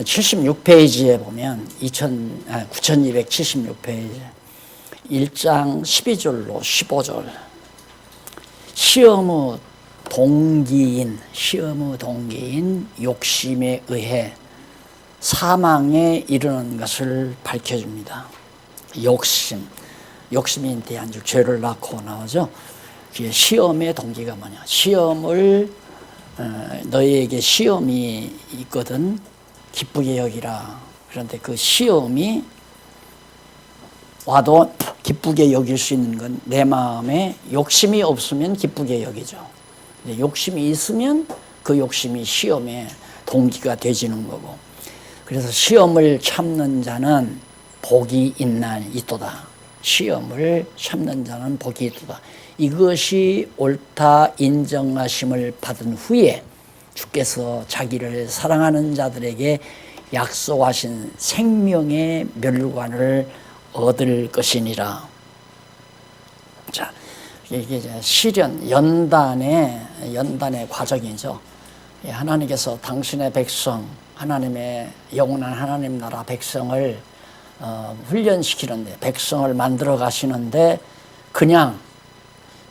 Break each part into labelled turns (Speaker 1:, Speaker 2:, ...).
Speaker 1: 92페이지에 보면 9276페이지 1장 12절로 15절 시험의 동기인 욕심에 의해 사망에 이르는 것을 밝혀줍니다. 욕심에 대한 죄를 낳고 나오죠. 시험의 동기가 뭐냐? 시험을 너희에게 시험이 있거든 기쁘게 여기라. 그런데 그 시험이 와도 기쁘게 여길 수 있는 건 내 마음에 욕심이 없으면 기쁘게 여기죠. 욕심이 있으면 그 욕심이 시험의 동기가 되지는 거고. 그래서 시험을 참는 자는 복이 있도다. 시험을 참는 자는 복이 있도다. 이것이 옳다 인정하심을 받은 후에 주께서 자기를 사랑하는 자들에게 약속하신 생명의 멸관을 얻을 것이니라. 자, 이게 이제 시련, 연단의 과정이죠. 하나님께서 당신의 백성, 하나님의 영원한 하나님 나라 백성을 훈련시키는데, 백성을 만들어 가시는데, 그냥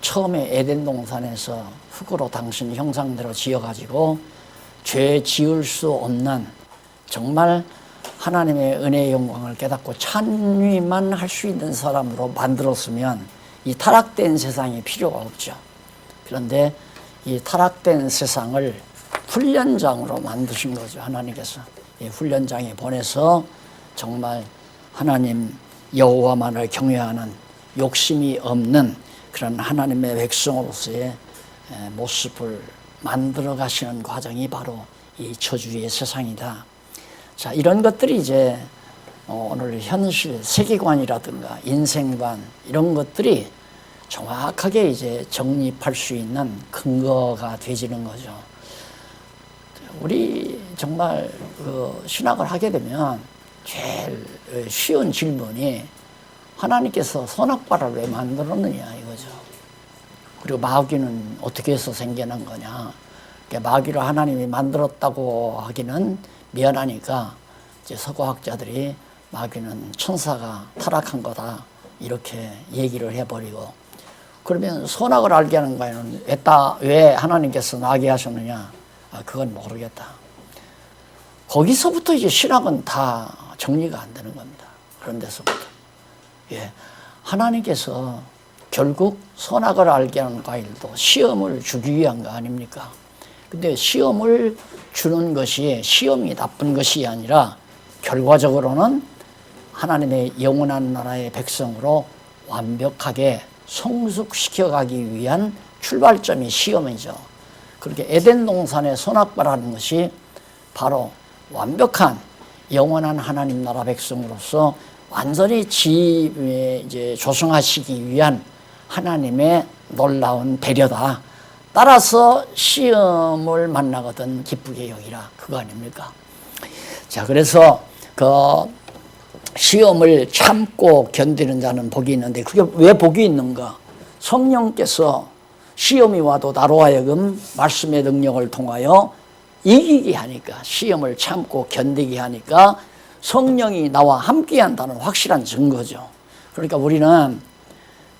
Speaker 1: 처음에 에덴 동산에서 흙으로 당신 형상대로 지어가지고 죄 지을 수 없는 정말 하나님의 은혜의 영광을 깨닫고 찬미만 할 수 있는 사람으로 만들었으면 이 타락된 세상이 필요가 없죠. 그런데 이 타락된 세상을 훈련장으로 만드신 거죠. 하나님께서 이 훈련장에 보내서 정말 하나님 여호와만을 경외하는 욕심이 없는 그런 하나님의 백성으로서의 모습을 만들어 가시는 과정이 바로 이 저주의 세상이다. 자, 이런 것들이 이제 오늘 현실 세계관이라든가 인생관 이런 것들이 정확하게 이제 정립할 수 있는 근거가 되지는 거죠. 우리 정말 그 신학을 하게 되면 제일 쉬운 질문이 하나님께서 선악과를 왜 만들었느냐 이거죠. 그리고 마귀는 어떻게 해서 생겨난 거냐. 마귀를 하나님이 만들었다고 하기는 미안하니까 이제 서구학자들이 마귀는 천사가 타락한 거다 이렇게 얘기를 해버리고, 그러면 선악을 알게 하는 거에는 왜 하나님께서 나게 하셨느냐? 그건 모르겠다. 거기서부터 이제 신학은 다 정리가 안 되는 겁니다. 그런 데서부터. 하나님께서 결국 선악을 알게 하는 과일도 시험을 주기 위한 거 아닙니까? 근데 시험을 주는 것이 시험이 나쁜 것이 아니라 결과적으로는 하나님의 영원한 나라의 백성으로 완벽하게 성숙시켜가기 위한 출발점이 시험이죠. 그렇게 에덴 동산의 선악과라는 것이 바로 완벽한 영원한 하나님 나라 백성으로서 완전히 이제 조성하시기 위한 하나님의 놀라운 배려다. 따라서 시험을 만나거든 기쁘게 여기라. 그거 아닙니까? 자, 그래서 그 시험을 참고 견디는 자는 복이 있는데, 그게 왜 복이 있는가? 성령께서 시험이 와도 나로 하여금 말씀의 능력을 통하여 이기게 하니까, 시험을 참고 견디게 하니까 성령이 나와 함께 한다는 확실한 증거죠. 그러니까 우리는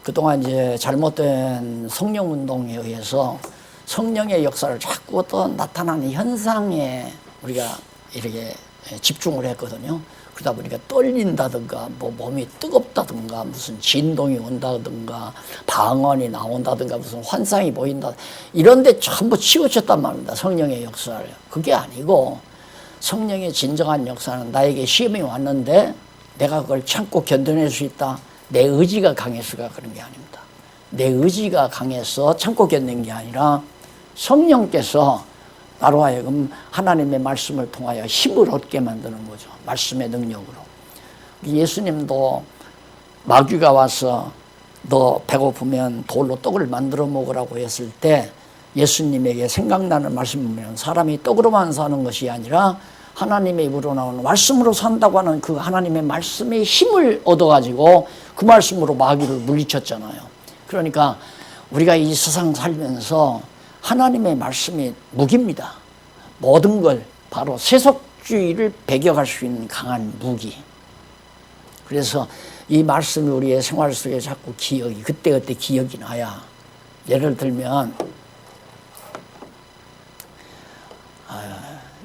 Speaker 1: 그동안 이제 잘못된 성령 운동에 의해서 성령의 역사를 자꾸 또 나타나는 현상에 우리가 이렇게 집중을 했거든요. 그러다 보니까 떨린다든가, 몸이 뜨겁다든가, 무슨 진동이 온다든가, 방언이 나온다든가, 무슨 환상이 보인다, 이런데 전부 치우쳤단 말입니다. 성령의 역사를. 그게 아니고, 성령의 진정한 역사는 나에게 시험이 왔는데 내가 그걸 참고 견뎌낼 수 있다. 내 의지가 강해서가 그런 게 아닙니다. 내 의지가 강해서 참고 견딘 게 아니라 성령께서 나로 하여금 하나님의 말씀을 통하여 힘을 얻게 만드는 거죠. 말씀의 능력으로. 예수님도 마귀가 와서 너 배고프면 돌로 떡을 만들어 먹으라고 했을 때 예수님에게 생각나는 말씀을 보면 사람이 떡으로만 사는 것이 아니라 하나님의 입으로 나오는 말씀으로 산다고 하는 그 하나님의 말씀의 힘을 얻어가지고 그 말씀으로 마귀를 물리쳤잖아요. 그러니까 우리가 이 세상 살면서 하나님의 말씀이 무기입니다. 모든 걸 바로 세속 세속주의를 배격할 수 있는 강한 무기. 그래서 이 말씀이 우리의 생활 속에 자꾸 기억이 그때그때 기억이 나야. 예를 들면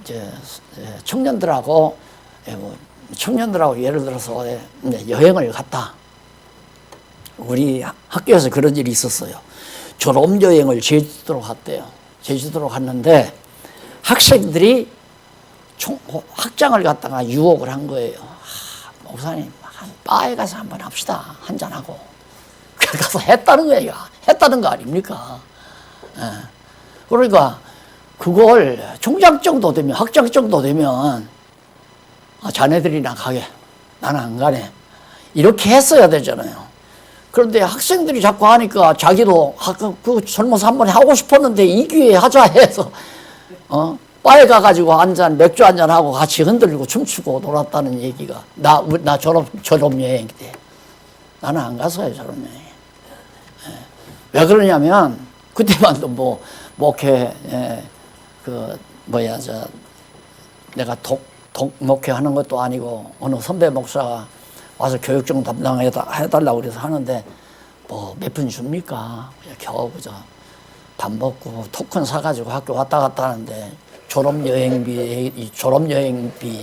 Speaker 1: 이제 청년들하고 예를 들어서 여행을 갔다. 우리 학교에서 그런 일이 있었어요. 졸업여행을 제주도로 갔대요. 제주도로 갔는데 학생들이 학장을 갖다가 유혹을 한 거예요. 목사님, 바에 가서 한번 합시다. 한잔하고. 가서 했다는 거예요. 했다는 거 아닙니까? 그러니까 그걸 총장 정도 되면, 학장 정도 되면 자네들이나 가게. 나는 안 가네. 이렇게 했어야 되잖아요. 그런데 학생들이 자꾸 하니까 자기도 그 젊어서 한번 하고 싶었는데 이 기회에 하자 해서 바에 가가지고 맥주 한잔 하고 같이 흔들리고 춤추고 놀았다는 얘기가 나 졸업여행 때 나는 안 갔어요. 졸업여행. 왜 그러냐면 그때만 또 목회 내가 목회하는 것도 아니고 어느 선배 목사가 와서 교육 좀 담당해달라고 그래서 하는데 몇 분 줍니까? 겨우 밥 먹고 토큰 사가지고 학교 왔다 갔다 하는데 졸업여행비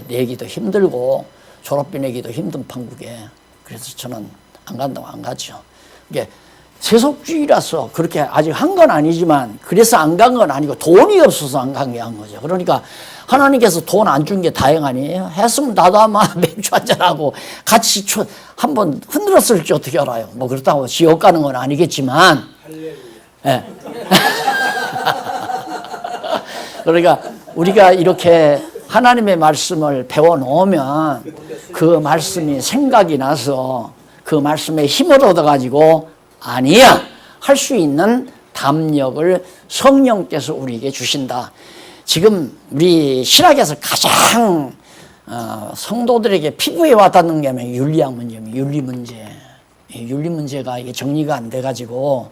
Speaker 1: 내기도 힘들고 졸업비 내기도 힘든 판국에 그래서 저는 안 간다고 안 가죠. 이게 세속주의라서 그렇게 아직 한 건 아니지만 그래서 안 간 건 아니고 돈이 없어서 안 간 게 한 거죠. 그러니까 하나님께서 돈 안 준 게 다행 아니에요? 했으면 나도 아마 맥주 한잔하고 같이 한번 흔들었을지 어떻게 알아요? 그렇다고 지옥 가는 건 아니겠지만 예. 그러니까 우리가 이렇게 하나님의 말씀을 배워놓으면 그 말씀이 생각이 나서 그 말씀에 힘을 얻어가지고 아니야 할 수 있는 담력을 성령께서 우리에게 주신다. 지금 우리 신학에서 가장 성도들에게 피부에 와닿는 게 윤리학 문제입니다. 윤리 문제. 윤리 문제가 이게 정리가 안 돼가지고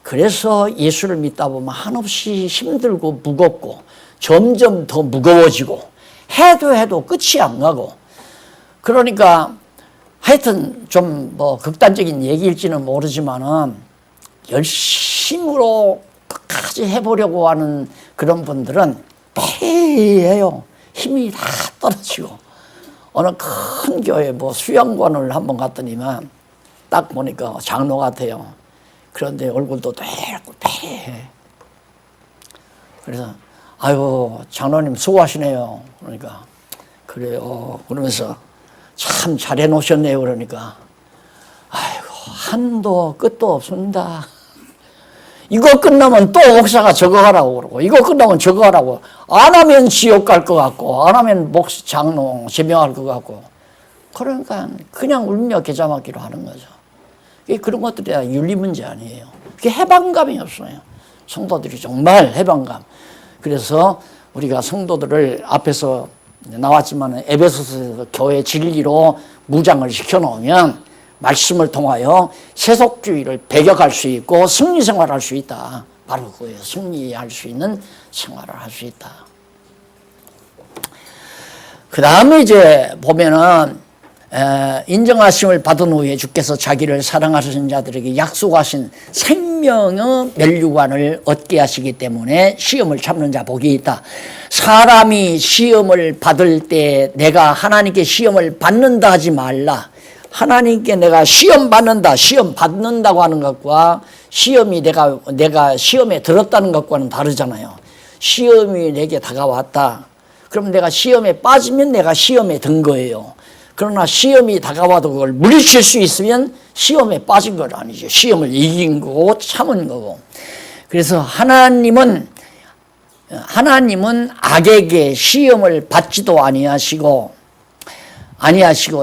Speaker 1: 그래서 예수를 믿다 보면 한없이 힘들고 무겁고 점점 더 무거워지고 해도 끝이 안 가고 그러니까 하여튼 좀 극단적인 얘기일지는 모르지만은 열심으로 끝까지 해보려고 하는 그런 분들은 패해요. 힘이 다 떨어지고 어느 큰 교회 수양관을 한번 갔더니만 딱 보니까 장로 같아요. 그런데 얼굴도 패해. 그래서 아이고 장로님 수고하시네요. 그러니까 그래요. 그러면서 참 잘해 놓으셨네요. 그러니까 아이고 한도 끝도 없습니다. 이거 끝나면 또 목사가 저거 하라고 그러고 이거 끝나면 저거 하라고 안 하면 지옥 갈 것 같고 안 하면 장로 제명할 것 같고 그러니까 그냥 울며 계좌 맞기로 하는 거죠. 그런 것들이 다 윤리 문제 아니에요. 그게 해방감이 없어요. 성도들이 정말 해방감. 그래서 우리가 성도들을 앞에서 나왔지만 에베소서에서 교회 진리로 무장을 시켜놓으면 말씀을 통하여 세속주의를 배격할 수 있고 승리 생활을 할 수 있다. 바로 그거예요. 승리할 수 있는 생활을 할 수 있다. 그 다음에 이제 보면은 인정하심을 받은 후에 주께서 자기를 사랑하시는 자들에게 약속하신 생명의 면류관을 얻게 하시기 때문에 시험을 참는 자 복이 있다. 사람이 시험을 받을 때 내가 하나님께 시험을 받는다 하지 말라. 하나님께 내가 시험 받는다, 시험 받는다고 하는 것과 시험이 내가 시험에 들었다는 것과는 다르잖아요. 시험이 내게 다가왔다. 그럼 내가 시험에 빠지면 내가 시험에 든 거예요. 그러나 시험이 다가와도 그걸 물리칠 수 있으면 시험에 빠진 건 아니죠. 시험을 이긴 거고 참은 거고. 그래서 하나님은 악에게 시험을 받지도 아니하시고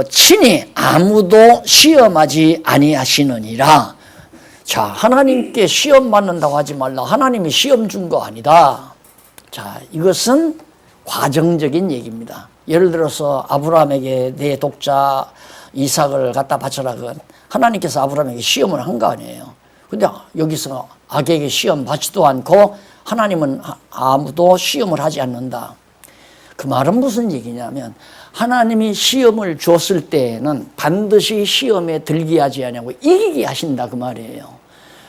Speaker 1: 친히 아무도 시험하지 아니하시느니라. 자, 하나님께 시험 받는다고 하지 말라. 하나님이 시험 준 거 아니다. 자, 이것은 과정적인 얘기입니다. 예를 들어서 아브라함에게 내 독자 이삭을 갖다 바쳐라. 그건 하나님께서 아브라함에게 시험을 한 거 아니에요. 근데 여기서 악에게 시험 받지도 않고 하나님은 아무도 시험을 하지 않는다. 그 말은 무슨 얘기냐면 하나님이 시험을 줬을 때에는 반드시 시험에 들게 하지 않냐고 이기게 하신다 그 말이에요.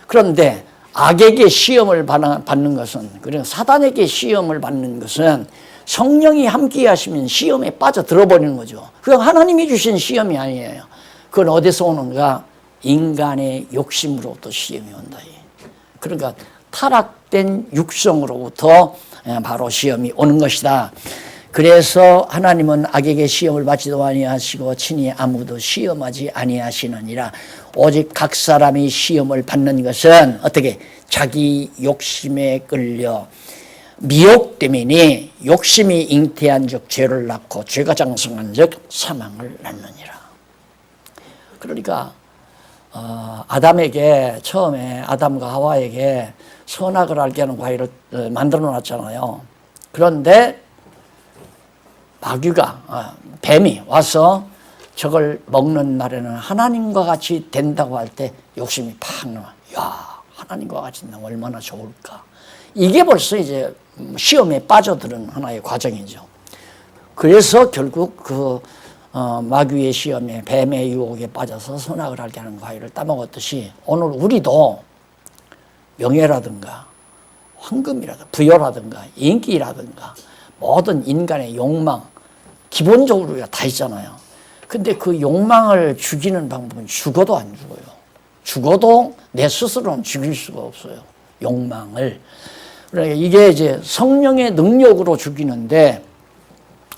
Speaker 1: 그런데 악에게 시험을 받는 것은, 그리고 사단에게 시험을 받는 것은 성령이 함께 하시면 시험에 빠져들어 버리는 거죠. 그건 하나님이 주신 시험이 아니에요. 그건 어디서 오는가? 인간의 욕심으로부터 시험이 온다. 그러니까 타락된 육성으로부터 바로 시험이 오는 것이다. 그래서 하나님은 악에게 시험을 받지도 아니하시고 친히 아무도 시험하지 아니하시느니라. 오직 각 사람이 시험을 받는 것은 어떻게? 자기 욕심에 끌려 미혹됨이니 욕심이 잉태한 즉 죄를 낳고 죄가 장성한 즉 사망을 낳느니라. 그러니까 아담에게 처음에 아담과 하와에게 선악을 알게 하는 과일을 만들어 놨잖아요. 그런데 마귀가 뱀이 와서 저걸 먹는 날에는 하나님과 같이 된다고 할 때 욕심이 팍 나와. 야, 하나님과 같이 된다면 얼마나 좋을까. 이게 벌써 이제 시험에 빠져드는 하나의 과정이죠. 그래서 결국 그 마귀의 시험에 뱀의 유혹에 빠져서 선악을 알게 하는 과일을 따먹었듯이 오늘 우리도 명예라든가 황금이라든가 부여라든가 인기라든가 모든 인간의 욕망 기본적으로 우리가 다 있잖아요. 근데 그 욕망을 죽이는 방법은 죽어도 안 죽어요. 죽어도 내 스스로는 죽일 수가 없어요. 욕망을. 그러니까 이게 이제 성령의 능력으로 죽이는데,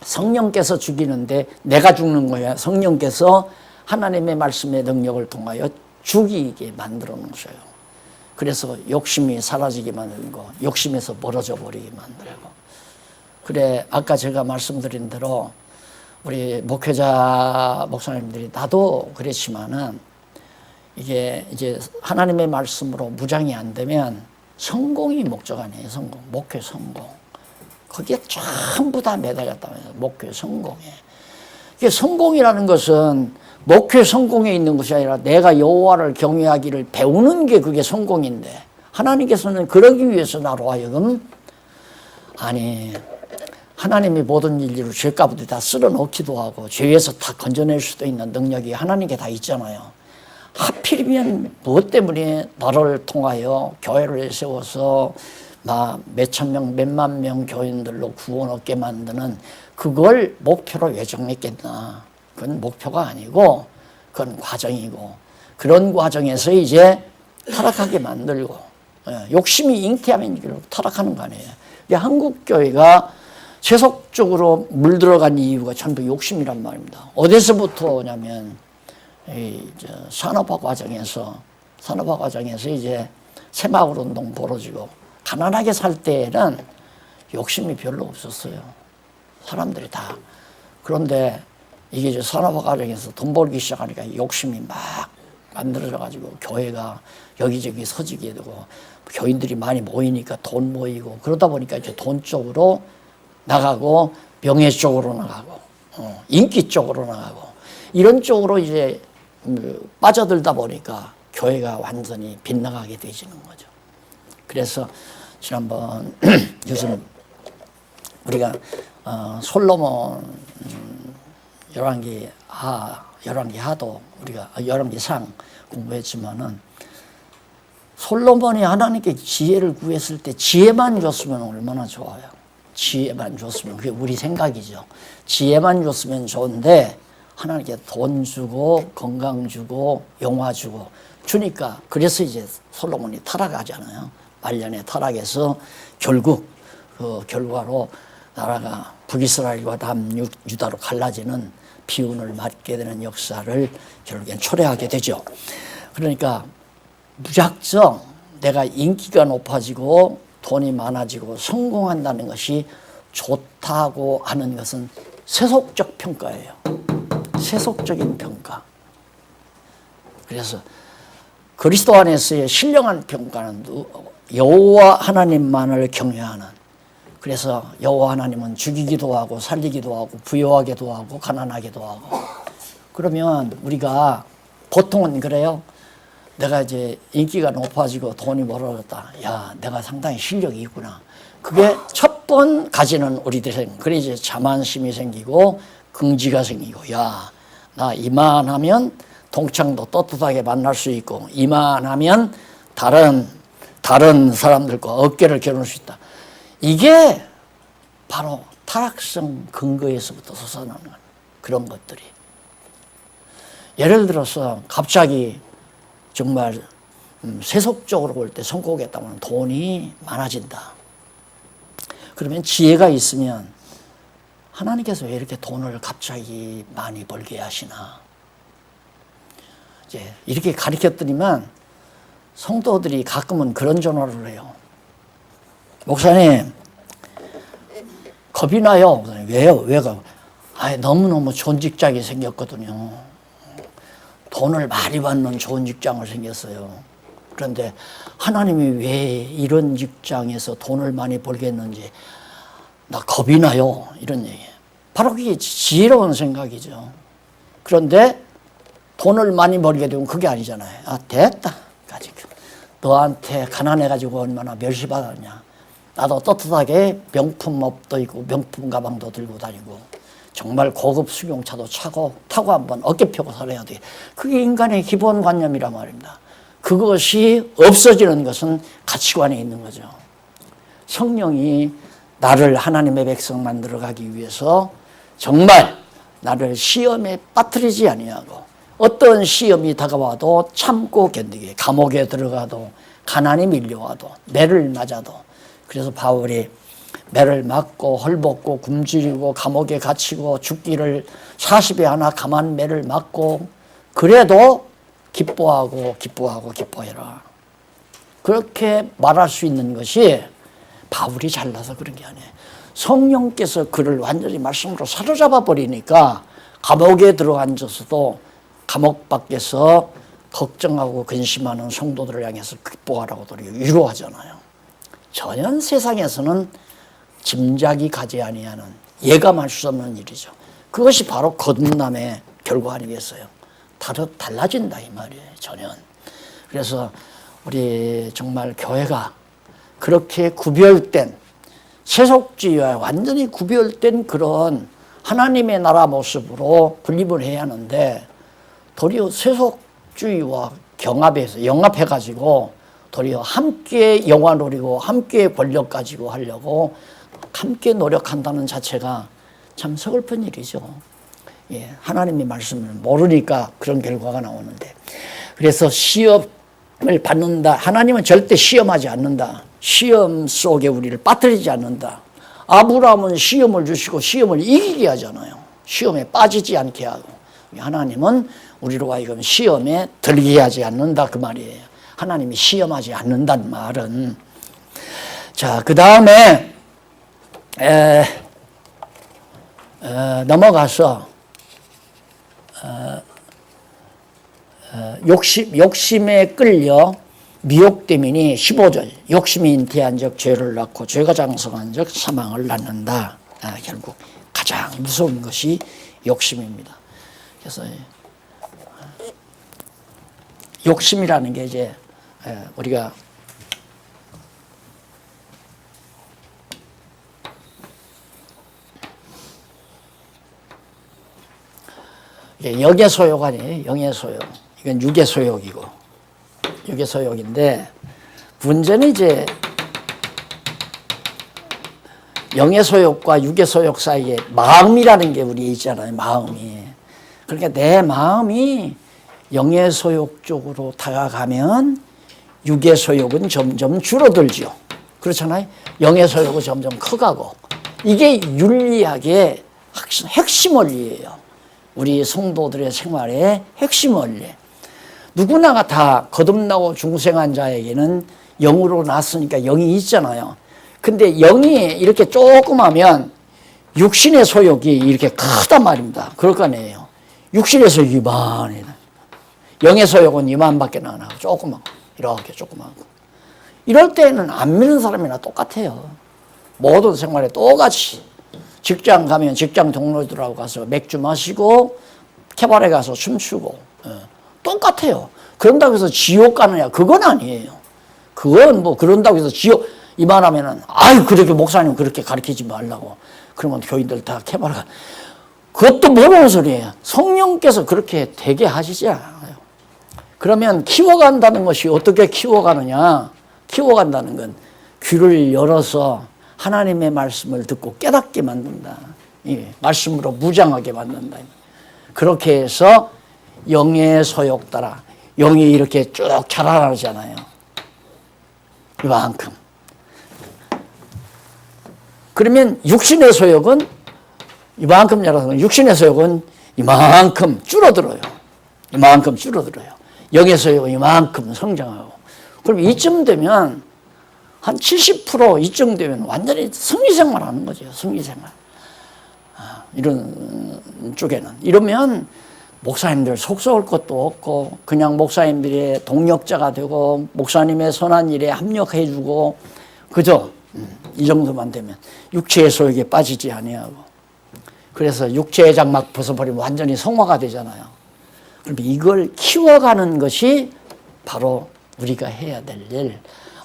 Speaker 1: 성령께서 죽이는데 내가 죽는 거야. 성령께서 하나님의 말씀의 능력을 통하여 죽이게 만들어 놓으셔요. 그래서 욕심이 사라지게 만들고 욕심에서 멀어져 버리게 만들고. 그래, 아까 제가 말씀드린 대로 우리 목회자 목사님들이 나도 그랬지만은 이게 이제 하나님의 말씀으로 무장이 안 되면 성공이 목적 아니에요. 성공, 목회 성공. 거기에 전부 다 매달렸다면서 목회 성공에. 이게 성공이라는 것은 목회 성공에 있는 것이 아니라 내가 여호와를 경외하기를 배우는 게 그게 성공인데, 하나님께서는 그러기 위해서 나로 하여금 아니 하나님이 모든 인류를 죄 가운데 다 쓸어넣기도 하고 죄에서 다 건져낼 수도 있는 능력이 하나님께 다 있잖아요. 하필이면 무엇 때문에 나를 통하여 교회를 세워서 몇천 명, 몇만 명 교인들로 구원 얻게 만드는 그걸 목표로 왜 정했겠나. 그건 목표가 아니고 그건 과정이고, 그런 과정에서 이제 타락하게 만들고 욕심이 잉태하면 결국 타락하는 거 아니에요. 한국 교회가 세속적으로 물들어간 이유가 전부 욕심이란 말입니다. 어디서부터 오냐면 산업화 과정에서 이제 새마을 운동 벌어지고 가난하게 살 때에는 욕심이 별로 없었어요. 사람들이 다. 그런데 이게 이제 산업화 과정에서 돈 벌기 시작하니까 욕심이 막 만들어져가지고 교회가 여기저기 서지게 되고 교인들이 많이 모이니까 돈 모이고 그러다 보니까 이제 돈 쪽으로 나가고 명예 쪽으로 나가고 인기 쪽으로 나가고 이런 쪽으로 이제 빠져들다 보니까 교회가 완전히 빗나가게 되지는 거죠. 그래서 지난번 요즘 우리가 솔로몬 열왕기 하도 우리가 열왕기 상 공부했지만은 솔로몬이 하나님께 지혜를 구했을 때 지혜만 줬으면 얼마나 좋아요. 지혜만 줬으면, 그게 우리 생각이죠. 지혜만 줬으면 좋은데 하나님께 돈 주고 건강 주고 영화 주고 주니까, 그래서 이제 솔로몬이 타락하잖아요. 말년에 타락해서 결국 그 결과로 나라가 북이스라엘과 남유다로 갈라지는 비운을 맞게 되는 역사를 결국엔 초래하게 되죠. 그러니까 무작정 내가 인기가 높아지고 돈이 많아지고 성공한다는 것이 좋다고 하는 것은 세속적 평가예요. 세속적인 평가. 그래서 그리스도 안에서의 신령한 평가는 여호와 하나님만을 경외하는, 그래서 여호와 하나님은 죽이기도 하고 살리기도 하고 부여하기도 하고 가난하기도 하고. 그러면 우리가 보통은 그래요. 내가 이제 인기가 높아지고 돈이 벌어졌다. 야, 내가 상당히 실력이 있구나. 그게 첫 무조건 가지는 우리들이 생겨. 그래 이제 자만심이 생기고 긍지가 생기고, 야, 나 이만하면 동창도 떳떳하게 만날 수 있고, 이만하면 다른 사람들과 어깨를 겨룰 수 있다. 이게 바로 타락성 근거에서부터 솟아나는 그런 것들이. 예를 들어서 갑자기 정말 세속적으로 볼 때 성공했다면 돈이 많아진다. 그러면 지혜가 있으면 하나님께서 왜 이렇게 돈을 갑자기 많이 벌게 하시나? 이제 이렇게 가르쳤더니만 성도들이 가끔은 그런 전화를 해요. 목사님, 겁이 나요. 왜요? 왜가? 너무너무 좋은 직장이 생겼거든요. 돈을 많이 받는 좋은 직장을 생겼어요. 그런데 하나님이 왜 이런 직장에서 돈을 많이 벌겠는지 나 겁이 나요. 이런 얘기예요. 바로 그게 지혜로운 생각이죠. 그런데 돈을 많이 벌게 되면 그게 아니잖아요. 됐다. 너한테 가난해가지고 얼마나 멸시받았냐. 나도 떳떳하게 명품 옷도 입고 명품 가방도 들고 다니고 정말 고급 승용차도 타고 한번 어깨 펴고 살아야 돼. 그게 인간의 기본관념이란 말입니다. 그것이 없어지는 것은 가치관에 있는 거죠. 성령이 나를 하나님의 백성 만들어가기 위해서 정말 나를 시험에 빠뜨리지 아니하고 어떤 시험이 다가와도 참고 견디게, 감옥에 들어가도 가난이 밀려와도 매를 맞아도. 그래서 바울이 매를 맞고 헐벗고 굶주리고 감옥에 갇히고 죽기를 40에 하나 감한 매를 맞고 그래도 기뻐해라. 그렇게 말할 수 있는 것이 바울이 잘나서 그런 게 아니에요. 성령께서 그를 완전히 말씀으로 사로잡아 버리니까 감옥에 들어앉아서도 감옥 밖에서 걱정하고 근심하는 성도들을 향해서 기뻐하라고 위로하잖아요. 전혀 세상에서는 짐작이 가지 아니하는 예감할 수 없는 일이죠. 그것이 바로 거듭남의 결과 아니겠어요? 달라진다 이 말이에요. 전혀. 그래서 우리 정말 교회가 그렇게 구별된 세속주의와 완전히 구별된 그런 하나님의 나라 모습으로 분립을 해야 하는데 도리어 세속주의와 영합해가지고 도리어 함께 영화 노리고 함께 권력 가지고 하려고 함께 노력한다는 자체가 참 서글픈 일이죠. 예, 하나님의 말씀을 모르니까 그런 결과가 나오는데. 그래서 시험을 받는다. 하나님은 절대 시험하지 않는다. 시험 속에 우리를 빠뜨리지 않는다. 아브라함은 시험을 주시고 시험을 이기게 하잖아요. 시험에 빠지지 않게 하고. 하나님은 우리로 하여금 시험에 들게 하지 않는다 그 말이에요. 하나님이 시험하지 않는다는 말은. 자, 그 다음에 넘어가서 욕심에 끌려 미혹됨이니 15절 욕심이 잉태한즉 죄를 낳고 죄가 장성한즉 사망을 낳는다. 결국 가장 무서운 것이 욕심입니다. 그래서 욕심이라는 게 이제 우리가 영의 소욕 아니에요. 영의 소욕. 이건 육의 소욕이고 육의 소욕인데 문제는 이제 영의 소욕과 육의 소욕 사이에 마음이라는 게 우리 있잖아요. 마음이. 그러니까 내 마음이 영의 소욕 쪽으로 다가가면 육의 소욕은 점점 줄어들죠. 그렇잖아요. 영의 소욕은 점점 커가고 이게 윤리학의 핵심 원리예요. 우리 성도들의 생활의 핵심 원리. 누구나가 다 거듭나고 중생한 자에게는 영으로 났으니까 영이 있잖아요. 근데 영이 이렇게 조그마면 육신의 소욕이 이렇게 크단 말입니다. 그럴 거 아니에요. 육신의 소욕이 이만해. 영의 소욕은 이만밖에 안 하고 조그맣고 이렇게 조그맣고. 이럴 때는 안 믿는 사람이나 똑같아요. 모든 생활에 똑같이. 직장 가면 직장 동료들하고 가서 맥주 마시고 캐바레 가서 춤추고 똑같아요. 그런다고 해서 지옥 가느냐? 그건 아니에요. 그건 뭐 그런다고 해서 지옥 이만하면은 아유 그렇게 목사님 그렇게 가르치지 말라고. 그러면 교인들 다 캐바라. 그것도 모르는 소리예요. 성령께서 그렇게 되게 하시지 않아요. 그러면 키워간다는 것이 어떻게 키워가느냐. 키워간다는 건 귀를 열어서 하나님의 말씀을 듣고 깨닫게 만든다. 예, 말씀으로 무장하게 만든다. 그렇게 해서 영의 소욕 따라 영이 이렇게 쭉 자라나잖아요. 이만큼. 그러면 육신의 소욕은 이만큼 자라서 육신의 소욕은 이만큼 줄어들어요. 이만큼 줄어들어요. 영의 소욕은 이만큼 성장하고. 그럼 이쯤 되면 한 70% 이쯤 되면 완전히 성리생활 하는 거죠. 성리생활. 이런 쪽에는. 이러면 목사님들 속 썩을 것도 없고 그냥 목사님들의 동력자가 되고 목사님의 선한 일에 합력해주고 그죠? 이 정도만 되면 육체의 소욕에 빠지지 아니하고 그래서 육체의 장막 벗어버리면 완전히 성화가 되잖아요. 그럼 이걸 키워가는 것이 바로 우리가 해야 될 일.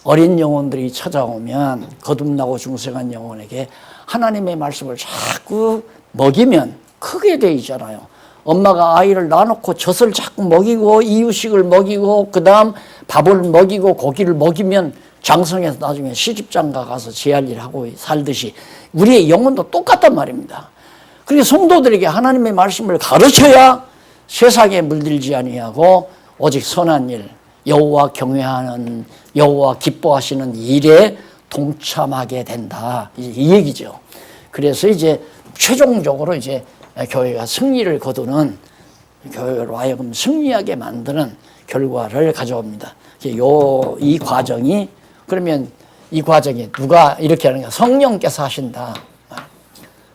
Speaker 1: 어린 영혼들이 찾아오면 거듭나고 중생한 영혼에게 하나님의 말씀을 자꾸 먹이면 크게 돼 있잖아요. 엄마가 아이를 낳아놓고 젖을 자꾸 먹이고 이유식을 먹이고 그 다음 밥을 먹이고 고기를 먹이면 장성해서 나중에 시집장가 가서 제 할 일 하고 살듯이 우리의 영혼도 똑같단 말입니다. 그리고 성도들에게 하나님의 말씀을 가르쳐야 세상에 물들지 아니하고 오직 선한 일, 여호와 경외하는 여호와 기뻐하시는 일에 동참하게 된다. 이 얘기죠. 그래서 이제 최종적으로 이제 교회가 승리를 거두는 교회로 하여금 승리하게 만드는 결과를 가져옵니다. 이 과정이 그러면 이 과정이 누가 이렇게 하는가? 성령께서 하신다.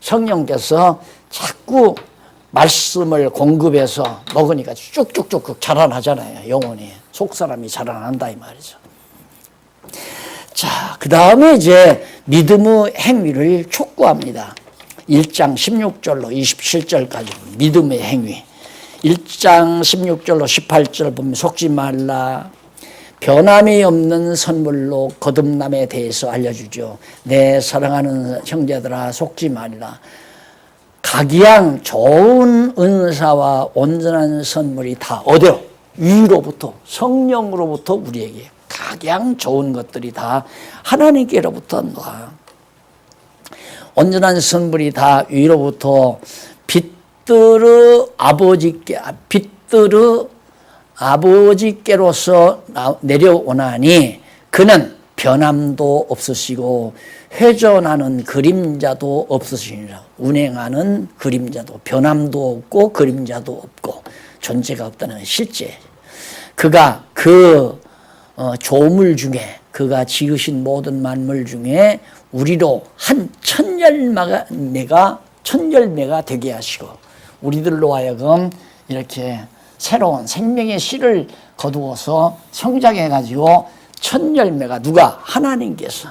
Speaker 1: 성령께서 자꾸 말씀을 공급해서 먹으니까 쭉쭉쭉 자라나잖아요. 영혼이. 속사람이 자라난다 이 말이죠. 자, 그 다음에 이제 믿음의 행위를 촉구합니다. 1장 16절로 27절까지 믿음의 행위. 1장 16절로 18절 보면 속지 말라. 변함이 없는 선물로 거듭남에 대해서 알려주죠. 내 사랑하는 형제들아 속지 말라. 각양 좋은 은사와 온전한 선물이 다 어디요? 위로부터 성령으로부터 우리에게 각양 좋은 것들이 다 하나님께로부터 온다. 온전한 선물이 다 위로부터 빛들의 아버지께로서 내려오나니 그는 변함도 없으시고 회전하는 그림자도 없으시니라. 운행하는 그림자도 변함도 없고 그림자도 없고 존재가 없다는 실제. 그가 그 조물 중에 그가 지으신 모든 만물 중에 우리로 한 천열매가 되게 하시고 우리들로 하여금 이렇게 새로운 생명의 씨를 거두어서 성장해가지고 천열매가 누가? 하나님께서.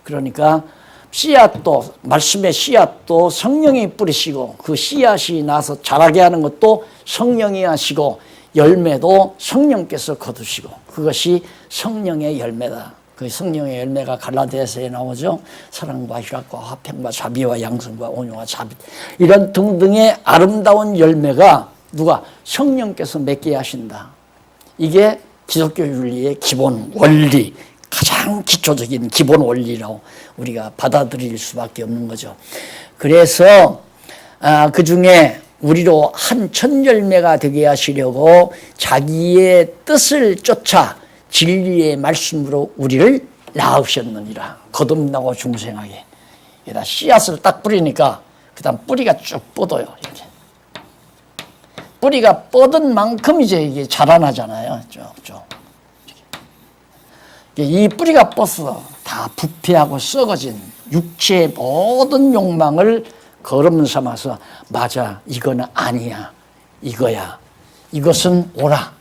Speaker 1: 그러니까 씨앗도 말씀의 씨앗도 성령이 뿌리시고 그 씨앗이 나서 자라게 하는 것도 성령이 하시고 열매도 성령께서 거두시고 그것이 성령의 열매다. 그 성령의 열매가 갈라디아서에 나오죠. 사랑과 희락과 화평과 자비와 양성과 온유와 자비 이런 등등의 아름다운 열매가 누가? 성령께서 맺게 하신다. 이게 기독교 윤리의 기본 원리, 가장 기초적인 기본 원리라고 우리가 받아들일 수밖에 없는 거죠. 그래서 그 중에 우리로 한 천열매가 되게 하시려고 자기의 뜻을 쫓아 진리의 말씀으로 우리를 낳으셨느니라. 거듭나고 중생하게. 여기다 씨앗을 딱 뿌리니까 그 다음 뿌리가 쭉 뻗어요. 이렇게. 뿌리가 뻗은 만큼 이제 이게 자라나잖아요. 쭉쭉. 이 뿌리가 뻗어 다 부패하고 썩어진 육체의 모든 욕망을 걸음 삼아서 맞아, 이거는 아니야, 이거야, 이것은 오라,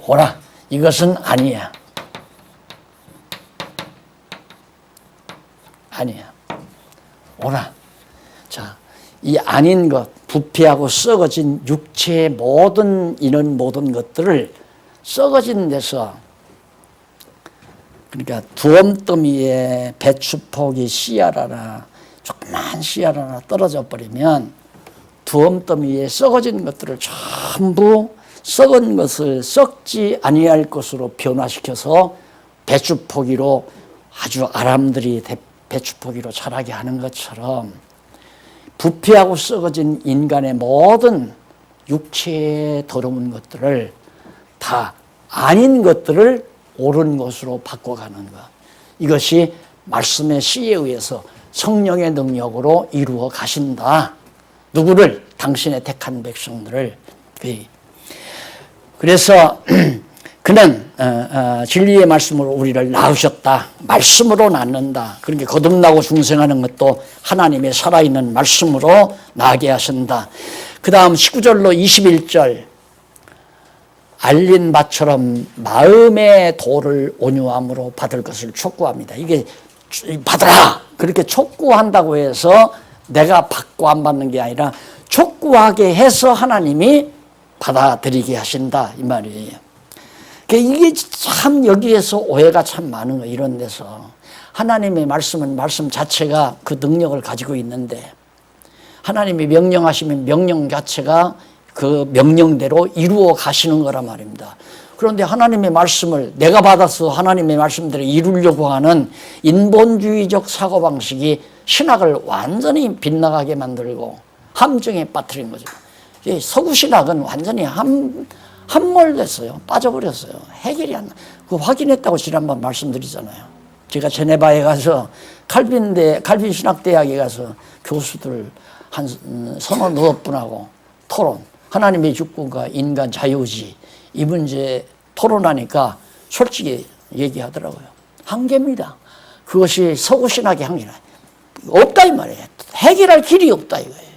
Speaker 1: 오라, 이것은 아니야, 아니야, 오라. 자, 이 아닌 것, 부패하고 썩어진 육체의 모든 이런 모든 것들을 썩어진 데서 그러니까 두엄더미에 배추포기 씨알 하나, 조그만 씨알 하나 떨어져 버리면 두엄더미에 썩어진 것들을 전부 썩은 것을 썩지 아니할 것으로 변화시켜서 배추포기로 아주 아람들이 배추포기로 자라게 하는 것처럼 부패하고 썩어진 인간의 모든 육체의 더러운 것들을 다 아닌 것들을 옳은 것으로 바꿔가는 것. 이것이 말씀의 씨에 의해서 성령의 능력으로 이루어 가신다. 누구를? 당신의 택한 백성들을. 그래서 그는 진리의 말씀으로 우리를 낳으셨다. 말씀으로 낳는다. 그러니까 거듭나고 중생하는 것도 하나님의 살아있는 말씀으로 나게 하신다. 그 다음 19절로 21절 알린 바처럼 마음의 도를 온유함으로 받을 것을 촉구합니다. 이게 받으라! 그렇게 촉구한다고 해서 내가 받고 안 받는 게 아니라 촉구하게 해서 하나님이 받아들이게 하신다 이 말이에요. 이게 참 여기에서 오해가 참 많은 거예요. 이런 데서 하나님의 말씀은 말씀 자체가 그 능력을 가지고 있는데 하나님이 명령하시면 명령 자체가 그 명령대로 이루어 가시는 거란 말입니다. 그런데 하나님의 말씀을 내가 받아서 하나님의 말씀대로 이루려고 하는 인본주의적 사고방식이 신학을 완전히 빗나가게 만들고 함정에 빠뜨린 거죠. 서구신학은 완전히 함몰됐어요. 빠져버렸어요. 해결이 안 나. 그 확인했다고 지난번 말씀드리잖아요. 제가 제네바에 가서 칼빈 신학대학에 가서 교수들 한 서너 분하고 토론, 하나님의 주권과 인간 자유의지 이 문제 토론하니까 솔직히 얘기하더라고요. 한계입니다. 그것이 서구신학의 한계라. 없다 이 말이에요. 해결할 길이 없다 이거예요.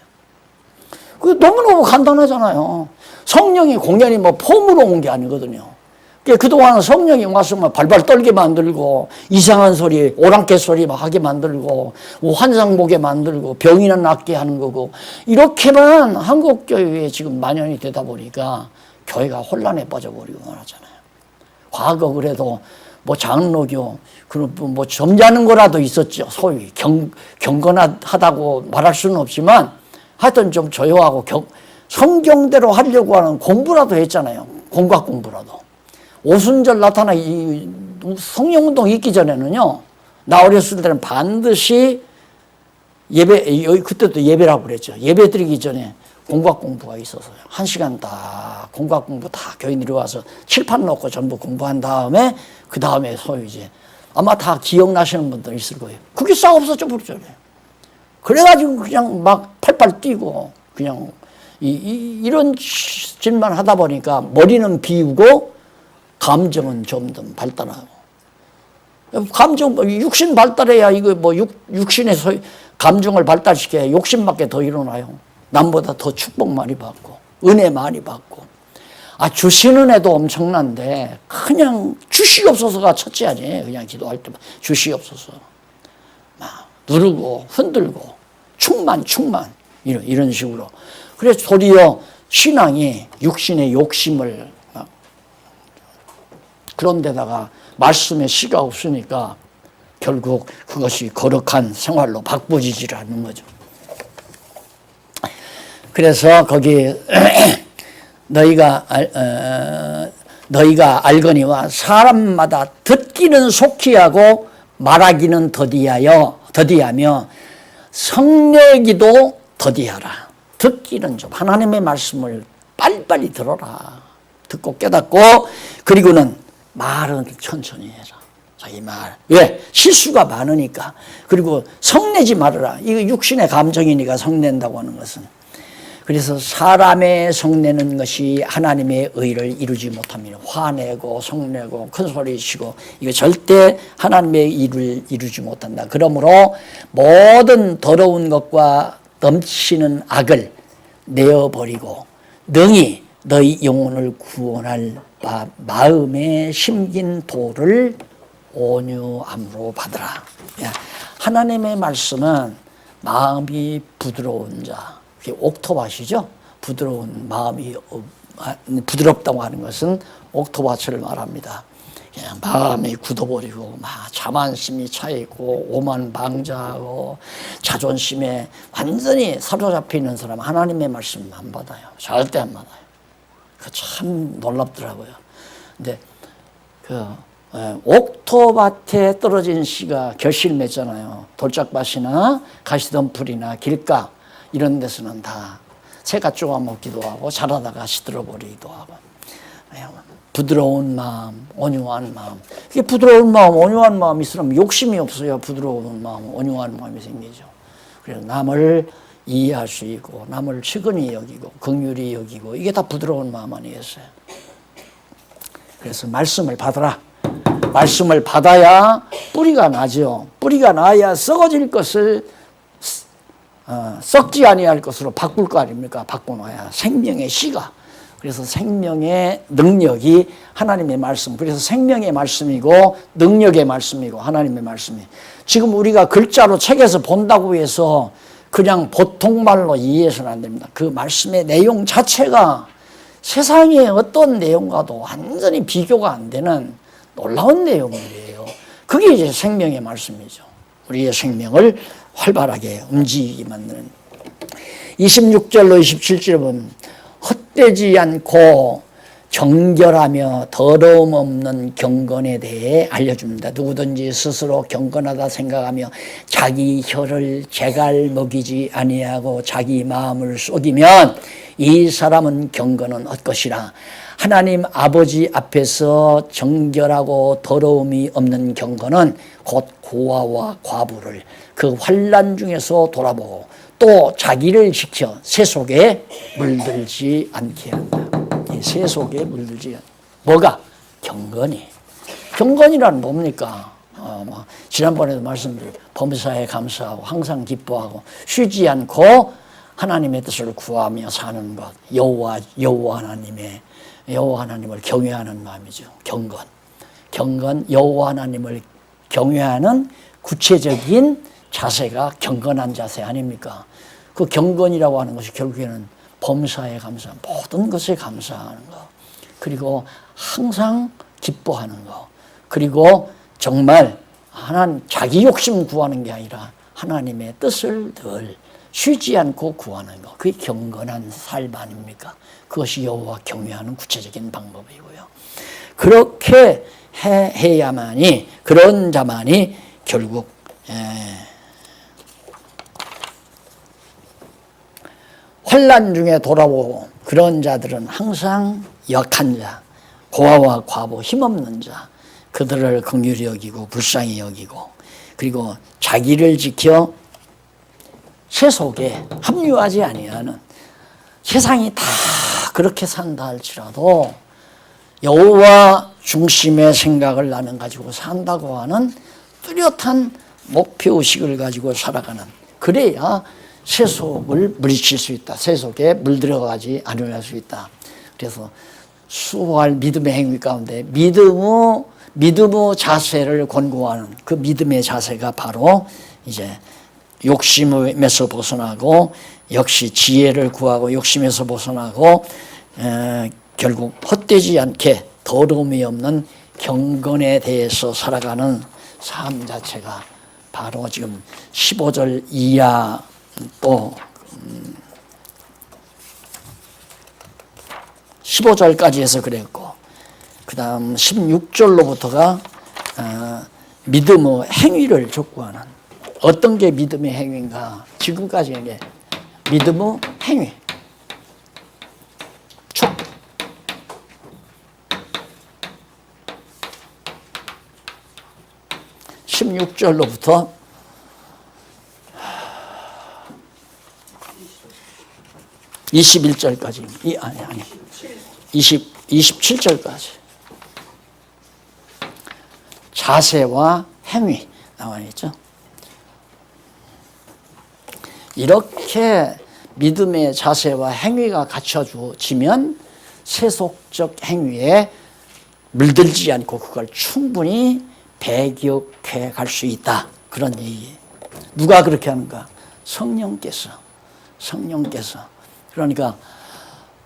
Speaker 1: 그 너무너무 간단하잖아요. 성령이 공연히 뭐 폼으로 온 게 아니거든요. 그동안 성령이 와서 막 발발 떨게 만들고 이상한 소리, 오랑캐 소리 막 하게 만들고 환상 보게 만들고 병이나 낫게 하는 거고 이렇게만 한국 교회에 지금 만연이 되다 보니까 교회가 혼란에 빠져버리고 말하잖아요. 과거 그래도 뭐 장로교 뭐 점잖은 거라도 있었죠. 소위 경건하다고 말할 수는 없지만 하여튼 좀 조용하고 성경대로 하려고 하는 공부라도 했잖아요. 공각 공부라도. 오순절 나타나 이 성령운동 있기 전에는요. 나 어렸을 때는 반드시 그때도 예배라고 그랬죠. 예배 드리기 전에 공각 공부가 있었어요. 1시간 다 공각 공부 다 교인들이 와서 칠판 놓고 전부 공부한 다음에 그 다음에 소위 이제 아마 다 기억나시는 분들 있을 거예요. 그게 싹 없었죠, 부르죠. 그래가지고 그냥 막 팔팔 뛰고 그냥 이런 짓만 하다 보니까 머리는 비우고 감정은 좀 더 발달하고. 감정, 육신 발달해야 이거 뭐 육신의 감정을 발달시켜야 욕심밖에 더 일어나요. 남보다 더 축복 많이 받고, 은혜 많이 받고. 주시는 애도 엄청난데, 그냥 주시옵소서가 첫째 아니에요. 그냥 기도할 때만. 주시옵소서. 막 누르고, 흔들고, 충만. 이런 식으로. 그래서 도리어 신앙이 육신의 욕심을 그런 데다가 말씀의 씨가 없으니까 결국 그것이 거룩한 생활로 바꾸지질 않는 거죠. 그래서 거기 너희가 알거니와 사람마다 듣기는 속히 하고 말하기는 더디하며 성내기도 더디하라. 듣기는 좀 하나님의 말씀을 빨리빨리 들어라. 듣고 깨닫고 그리고는 말은 천천히 해라. 자기 말. 왜? 실수가 많으니까. 그리고 성내지 말아라. 이거 육신의 감정이니까 성낸다고 하는 것은. 그래서 사람의 성내는 것이 하나님의 의를 이루지 못합니다. 화내고 성내고 큰 소리 치고 이거 절대 하나님의 의를 이루지 못한다. 그러므로 모든 더러운 것과 넘치는 악을 내어버리고 능히 너희 영혼을 구원할 마음에 심긴 도를 온유함으로 받으라. 하나님의 말씀은 마음이 부드러운 자, 그게 옥토밭이죠. 부드러운 마음이 부드럽다고 하는 것은 옥토밭을 말합니다. 그냥 마음이 굳어버리고 막 자만심이 차있고 오만방자하고 자존심에 완전히 사로잡혀 있는 사람 하나님의 말씀 안 받아요. 절대 안 받아요. 그 참 놀랍더라고요. 근데 옥토밭에 떨어진 씨가 결실 맺잖아요. 돌짝밭이나 가시덤불이나 길가 이런 데서는 다 새가 쪼아먹기도 하고 자라다가 시들어버리기도 하고. 부드러운 마음, 온유한 마음. 이게 부드러운 마음, 온유한 마음이 있으면 욕심이 없어요. 부드러운 마음, 온유한 마음이 생기죠. 그래서 남을 이해할 수 있고 남을 측은히 여기고 긍휼히 여기고 이게 다 부드러운 마음 아니겠어요? 그래서 말씀을 받아라. 말씀을 받아야 뿌리가 나죠. 뿌리가 나야 썩어질 것을 썩지 아니할 것으로 바꿀 거 아닙니까? 바꿔놔야 생명의 씨가. 그래서 생명의 능력이 하나님의 말씀. 그래서 생명의 말씀이고 능력의 말씀이고 하나님의 말씀이. 지금 우리가 글자로 책에서 본다고 해서 그냥 보통 말로 이해해서는 안 됩니다. 그 말씀의 내용 자체가 세상의 어떤 내용과도 완전히 비교가 안 되는 놀라운 내용들이에요. 그게 이제 생명의 말씀이죠. 우리의 생명을 활발하게 움직이게 만드는. 26절로 27절에 보면 헛되지 않고 정결하며 더러움 없는 경건에 대해 알려줍니다. 누구든지 스스로 경건하다 생각하며 자기 혀를 제갈 먹이지 아니하고 자기 마음을 속이면 이 사람은 경건은 헛것이라. 하나님 아버지 앞에서 정결하고 더러움이 없는 경건은 곧 고아와 과부를 그 환난 중에서 돌아보고 또 자기를 지켜 새 속에 물들지 않게 한다. 새 속에 물들지 않다. 뭐가? 경건이. 경건이란 뭡니까? 지난번에도 말씀드린 범사에 감사하고 항상 기뻐하고 쉬지 않고 하나님의 뜻을 구하며 사는 것. 여호와 하나님을 경외하는 마음이죠. 경건 여호와 하나님을 경외하는 구체적인 자세가 경건한 자세 아닙니까? 그 경건이라고 하는 것이 결국에는 범사에 감사, 모든 것에 감사하는 것, 그리고 항상 기뻐하는 것, 그리고 정말 하나님 자기 욕심 구하는 게 아니라 하나님의 뜻을 늘 쉬지 않고 구하는 것, 그게 경건한 삶 아닙니까? 그것이 여호와 경외하는 구체적인 방법이고요. 그렇게 해야만이, 그런 자만이 결국 환난 중에 돌아오고, 그런 자들은 항상 약한 자, 고아와 과부, 힘없는 자, 그들을 긍휼히 여기고 불쌍히 여기고, 그리고 자기를 지켜 새 속에 합류하지 아니하는, 세상이 다 그렇게 산다 할지라도 여호와 중심의 생각을 나는 가지고 산다고 하는 뚜렷한 목표의식을 가지고 살아가는, 그래야 새 속을 물리칠 수 있다. 새 속에 물들어가지 않을 수 있다. 그래서 수호할 믿음의 행위 가운데 믿음의 자세를 권고하는 그 믿음의 자세가 바로 이제 욕심에서 벗어나고, 역시 지혜를 구하고 욕심에서 벗어나고, 결국 헛되지 않게 더러움이 없는 경건에 대해서 살아가는 삶 자체가 바로 지금 15절 이하 또 15절까지 해서 그랬고, 그 다음 16절로부터가 믿음의 행위를 촉구하는, 어떤 게 믿음의 행위인가? 지금까지 이게 믿음의 행위. 16절로부터 21절까지, 27절까지 자세와 행위 나와 있죠. 이렇게 믿음의 자세와 행위가 갖춰지면 세속적 행위에 물들지 않고 그걸 충분히 배격해 갈 수 있다. 그런 얘기. 누가 그렇게 하는가? 성령께서. 그러니까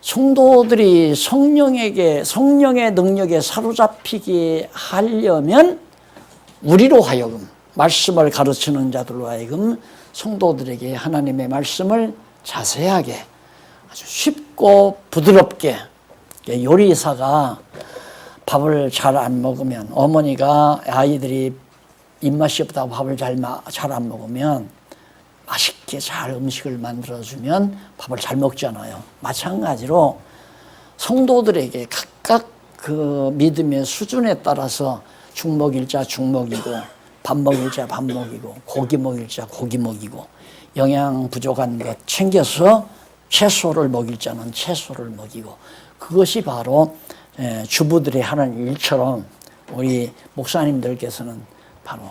Speaker 1: 성도들이 성령의 능력에 사로잡히게 하려면 우리로 하여금 말씀을 가르치는 자들로 하여금 성도들에게 하나님의 말씀을 자세하게 아주 쉽고 부드럽게 요리사가 밥을 잘 안 먹으면 어머니가 아이들이 입맛이 없다고 밥을 잘 안 먹으면 맛있게 잘 음식을 만들어주면 밥을 잘 먹잖아요. 마찬가지로 성도들에게 각각 그 믿음의 수준에 따라서 죽 먹일 자 죽 먹이고 밥 먹일 자 밥 먹이고 고기 먹일 자 고기 먹이고 영양 부족한 것 챙겨서 채소를 먹일 자는 채소를 먹이고 그것이 바로 주부들이 하는 일처럼 우리 목사님들께서는 바로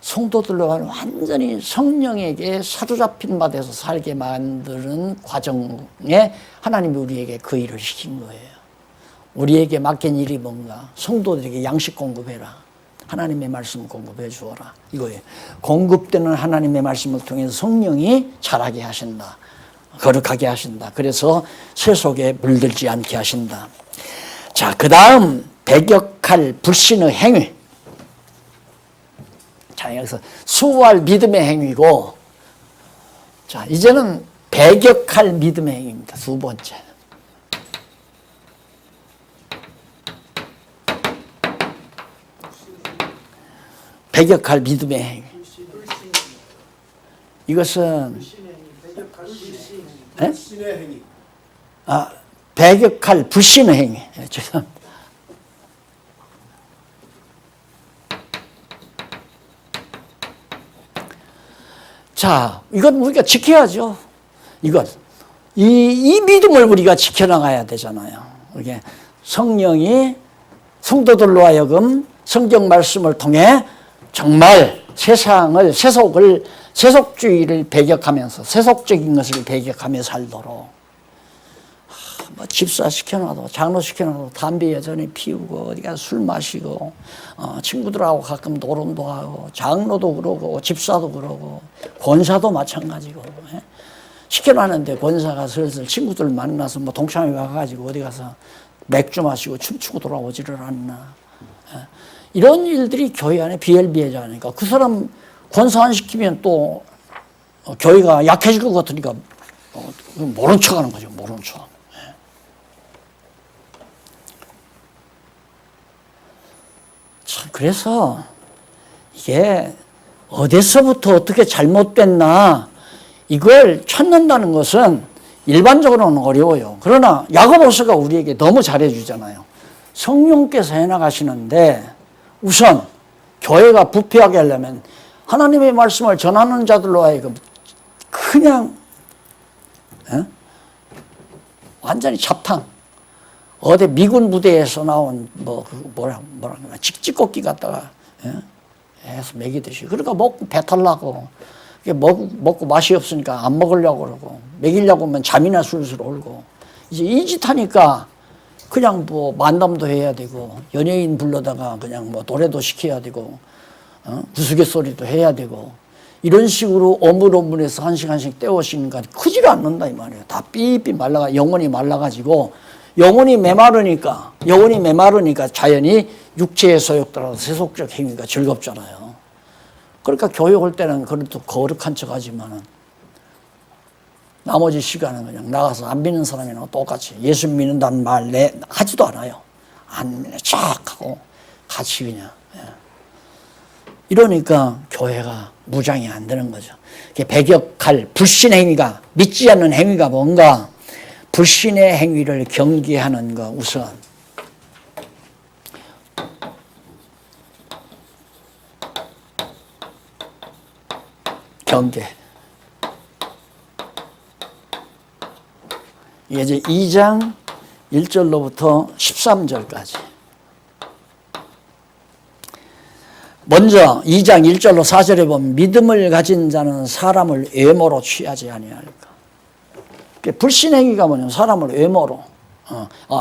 Speaker 1: 성도들로 완전히 성령에게 사로잡힌 바 돼서 살게 만드는 과정에 하나님이 우리에게 그 일을 시킨 거예요. 우리에게 맡긴 일이 뭔가? 성도들에게 양식 공급해라. 하나님의 말씀 공급해 주어라. 이거예요. 공급되는 하나님의 말씀을 통해서 성령이 자라게 하신다. 거룩하게 하신다. 그래서 쇠 속에 물들지 않게 하신다. 자, 그 다음 배격할 불신의 행위. 자, 여기서 수호할 믿음의 행위고, 자, 이제는 배격할 믿음의 행위입니다. 두 번째. 배격할 믿음의 행위. 이것은
Speaker 2: 불신의 행위.
Speaker 1: 배격할 불신의 행위. 죄송합니다. 자, 이건 우리가 지켜야죠. 이 믿음을 우리가 지켜나가야 되잖아요. 이게 성령이 성도들로 하여금 성경 말씀을 통해 정말 세속주의를 배격하면서 세속적인 것을 배격하며 살도록 뭐 집사 시켜놔도 장로 시켜놔도 담배 여전히 피우고 어디 가서 술 마시고 친구들하고 가끔 노름도 하고 장로도 그러고 집사도 그러고 권사도 마찬가지고 시켜놨는데 권사가 슬슬 친구들 만나서 뭐 동창회 가가지고 어디 가서 맥주 마시고 춤추고 돌아오지를 않나. 이런 일들이 교회 안에 비일비재하니까 그 사람 권사 안 시키면 또 교회가 약해질 것 같으니까 모른 척하는 거죠. 모른 척. 참 그래서 이게 어디서부터 어떻게 잘못됐나 이걸 찾는다는 것은 일반적으로는 어려워요. 그러나 야고보서가 우리에게 너무 잘해주잖아요. 성령께서 해나가시는데 우선 교회가 부패하게 하려면 하나님의 말씀을 전하는 자들로 하여금 그냥 완전히 잡탕 어디 미군 부대에서 나온 뭐라 찍찍꽃기 갖다가 해서 먹이듯이 그러니까 먹고 배탈 나고 먹고 맛이 없으니까 안 먹으려고 그러고 먹이려고 하면 잠이나 술술 오고 이제 이 짓 하니까 그냥 뭐 만담도 해야 되고 연예인 불러다가 그냥 뭐 노래도 시켜야 되고 우스갯소리도 해야 되고 이런 식으로 오물오물해서 한 시간씩 때우시니까 크지를 않는다 이 말이에요. 다 삐삐 영혼이 말라가지고 영혼이 메마르니까 자연히 육체의 소욕 따라서 세속적 행위가 즐겁잖아요. 그러니까 교회 올 때는 그래도 거룩한 척 하지만은 나머지 시간은 그냥 나가서 안 믿는 사람이랑 똑같이 예수 믿는다는 말 하지도 않아요. 안 믿는 척하고 같이 그냥. 이러니까 교회가 무장이 안 되는 거죠. 배격할 불신의 행위가 믿지 않는 행위가 뭔가 불신의 행위를 경계하는 거 우선. 경계. 이게 이제 2장 1절로부터 13절까지. 먼저 2장 1절로 4절에 보면 믿음을 가진 자는 사람을 외모로 취하지 아니할까. 불신행위가 뭐냐면 사람을 외모로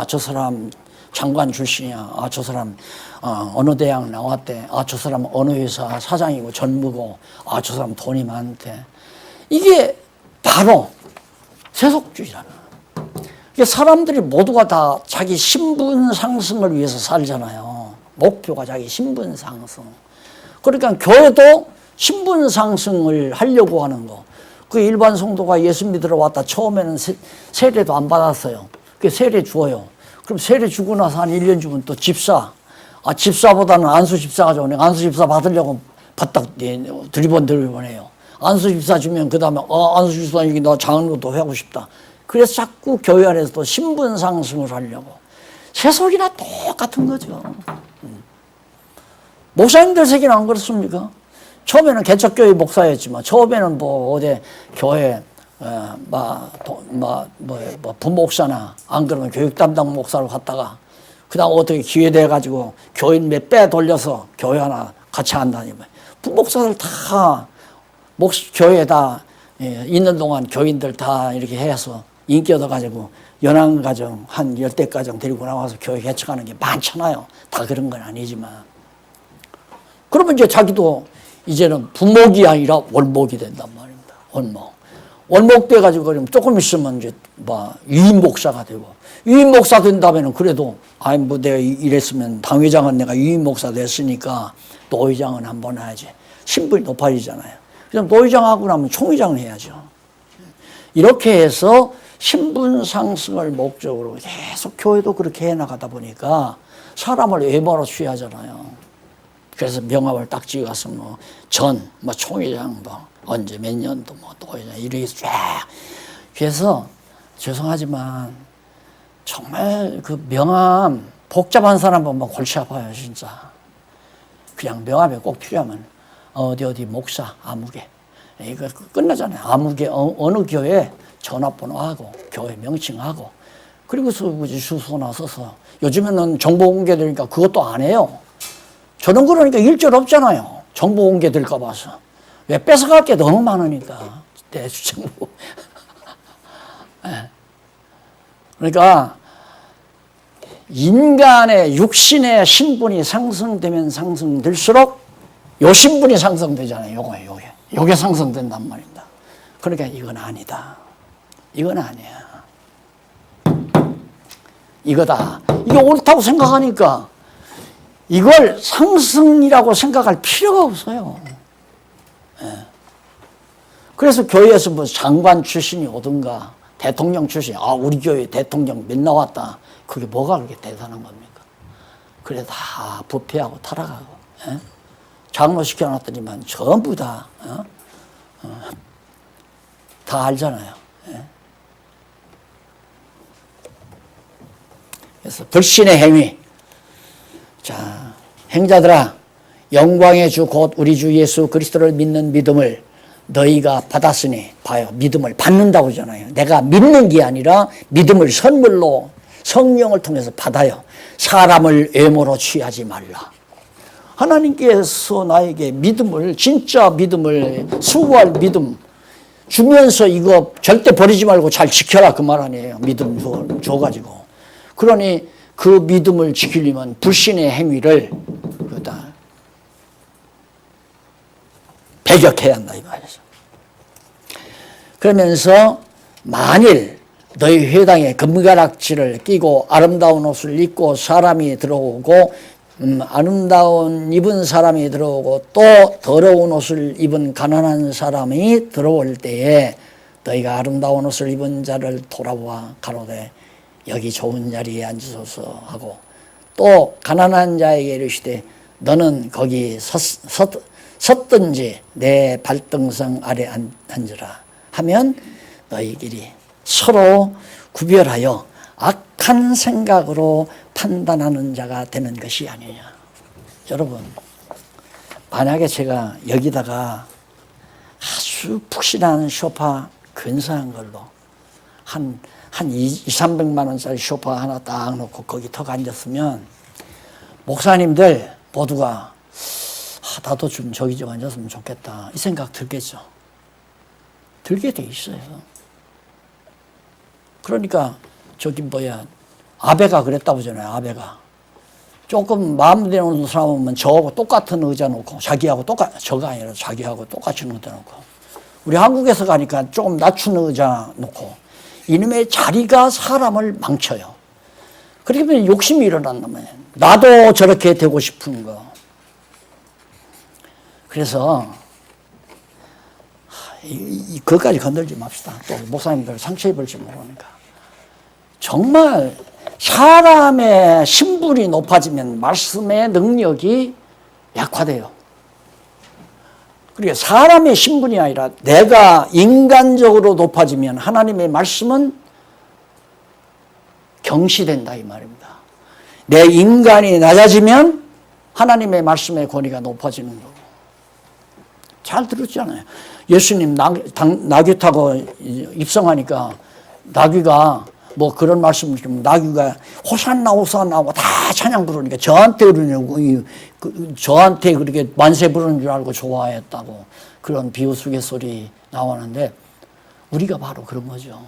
Speaker 1: 저 사람 장관 출신이야. 저 사람 어느 대학 나왔대. 저 사람 어느 회사 사장이고 전무고. 저 사람 돈이 많대. 이게 바로 세속주의라는 거예요. 이게 사람들이 모두가 다 자기 신분 상승을 위해서 살잖아요. 목표가 자기 신분 상승. 그러니까 교회도 신분 상승을 하려고 하는 거. 그 일반 성도가 예수 믿으러 왔다. 처음에는 세례도 안 받았어요. 그 세례 주어요. 그럼 세례 주고 나서 한 1년 주면 또 집사. 집사보다는 안수 집사가 좋네. 안수 집사 받으려고 바닥 드리번 해요. 안수 집사 주면 그 다음에 안수 집사 여기 너 장로도 하고 싶다. 그래서 자꾸 교회 안에서도 신분 상승을 하려고. 세속이나 똑같은 거죠. 목사님들 세계는 안 그렇습니까? 처음에는 개척교회 목사였지만 처음에는 뭐 어디 교회 부목사나 안 그러면 교육 담당 목사로 갔다가 그다음 어떻게 기회돼 가지고 교인 몇 배 돌려서 교회 하나 같이 한다니면 부목사들 다 교회 다 있는 동안 교인들 다 이렇게 해서 인기 얻어 가지고 연합가정 한 10대 가정 데리고 나와서 교회 개척하는 게 많잖아요. 다 그런 건 아니지만 그러면 이제 자기도 이제는 부목이 아니라 월목이 된단 말입니다. 월목 돼가지고 그러면 조금 있으면 이제 유임 목사가 되고 유임 목사 된다면은 그래도 내가 이랬으면 당회장은 내가 유임 목사 됐으니까 노회장은 한번 해야지. 신분이 높아지잖아요. 그럼 노회장하고 나면 총회장을 해야죠. 이렇게 해서 신분 상승을 목적으로 계속 교회도 그렇게 해나가다 보니까 사람을 외모로 취하잖아요. 그래서 명함을 딱 찍어서 총회장 언제 몇 년도 노회장 이렇게 쫙. 그래서 죄송하지만 정말 그 명함 복잡한 사람 보면 골치 아파요, 진짜. 그냥 명함에 꼭 필요하면 어디 목사 아무개 이거 끝나잖아요. 아무개 어느 교회 전화번호하고 교회 명칭하고 그리고서 주소나 써서 요즘에는 정보 공개되니까 그것도 안 해요. 저는 그러니까 일절 없잖아요. 정보 공개될까 봐서. 왜 뺏어갈 게 너무 많으니까. 대주정보. 그러니까 인간의 육신의 신분이 상승되면 상승될수록 요 신분이 상승되잖아요. 요게 상승된단 말입니다. 그러니까 이건 아니다. 이건 아니야. 이거다. 이게 옳다고 생각하니까 이걸 상승이라고 생각할 필요가 없어요. 그래서 교회에서 뭐 장관 출신이 오든가 대통령 출신, 우리 교회 대통령 몇 나왔다. 그게 뭐가 그렇게 대단한 겁니까? 그래 다 부패하고 타락하고 장로 시켜놨더니만 전부 다 알잖아요. 그래서 불신의 행위. 자, 행자들아, 영광의 주 곧 우리 주 예수 그리스도를 믿는 믿음을 너희가 받았으니, 봐요, 믿음을 받는다고 하잖아요. 내가 믿는 게 아니라 믿음을 선물로 성령을 통해서 받아요. 사람을 외모로 취하지 말라. 하나님께서 나에게 믿음을, 진짜 믿음을, 수고할 믿음 주면서 이거 절대 버리지 말고 잘 지켜라 그 말 아니에요. 믿음 줘가지고. 그러니 그 믿음을 지키려면 불신의 행위를 배격해야 한다 이 말이죠. 그러면서 만일 너희 회당에 금가락지를 끼고 아름다운 옷을 입고 사람이 들어오고 아름다운 입은 사람이 들어오고 또 더러운 옷을 입은 가난한 사람이 들어올 때에 너희가 아름다운 옷을 입은 자를 돌아보아 가로되 여기 좋은 자리에 앉으소서 하고 또 가난한 자에게 이르시되 너는 거기 섰든지 내 발등상 아래 앉으라 하면 너희끼리 서로 구별하여 악한 생각으로 판단하는 자가 되는 것이 아니냐. 여러분, 만약에 제가 여기다가 아주 푹신한 소파 근사한 걸로 한 200~300만 원짜리 소파 하나 딱 놓고 거기 턱 앉았으면 목사님들 모두가 나도 좀 저기 좀 앉았으면 좋겠다 이 생각 들겠죠. 들게 돼 있어요. 그러니까 아베가 그랬다고 하잖아요. 아베가 조금 마음대로 오는 사람 오면 저하고 똑같은 의자 놓고 저가 아니라 자기하고 똑같이 의자 놓고 우리 한국에서 가니까 조금 낮춘 의자 놓고 이놈의 자리가 사람을 망쳐요. 그렇게 되면 욕심이 일어난단 말이에요. 나도 저렇게 되고 싶은 거. 그래서 그것까지 건들지 맙시다. 또 목사님들 상처 입을지 모르니까. 정말 사람의 신분이 높아지면 말씀의 능력이 약화돼요. 그러니까 사람의 신분이 아니라 내가 인간적으로 높아지면 하나님의 말씀은 경시된다 이 말입니다. 내 인간이 낮아지면 하나님의 말씀의 권위가 높아지는 거고. 잘 들었잖아요. 예수님 나귀 타고 입성하니까 나귀가 뭐 그런 말씀을 좀 나귀가 호산나 호산나 하고 다 찬양 부르니까 저한테 그러냐고 저한테 그렇게 만세 부르는 줄 알고 좋아했다고 그런 비웃으갯소리 나오는데 우리가 바로 그런 거죠.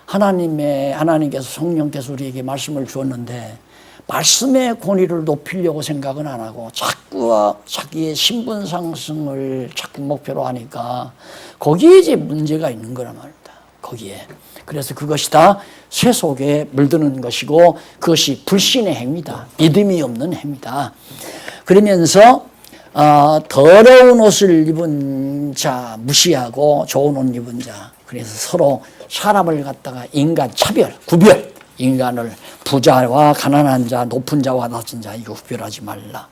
Speaker 1: 하나님께서 성령께서 우리에게 말씀을 주었는데 말씀의 권위를 높이려고 생각은 안 하고 자꾸 자기의 신분 상승을 자꾸 목표로 하니까 거기에 이제 문제가 있는 거란 말입니다. 거기에. 그래서 그것이 다 쇠 속에 물드는 것이고 그것이 불신의 행위다. 믿음이 없는 행위다. 그러면서 더러운 옷을 입은 자 무시하고 좋은 옷 입은 자. 그래서 서로 사람을 갖다가 인간 차별, 구별. 인간을 부자와 가난한 자, 높은 자와 낮은 자 이거 구별하지 말라.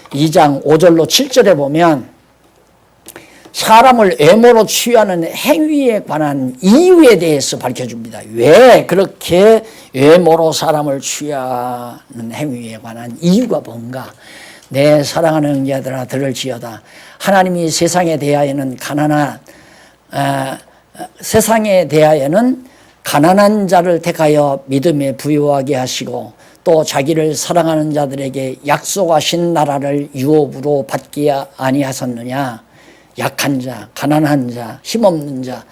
Speaker 1: 2장 5절로 7절에 보면 사람을 외모로 취하는 행위에 관한 이유에 대해서 밝혀줍니다. 왜 그렇게 외모로 사람을 취하는 행위에 관한 이유가 뭔가. 내 사랑하는 형제들아 들을지어다. 하나님이 세상에 대하여는 가난한 자를 택하여 믿음에 부유하게 하시고 또 자기를 사랑하는 자들에게 약속하신 나라를 유업으로 받기 아니하셨느냐. 약한 자, 가난한 자, 힘없는 자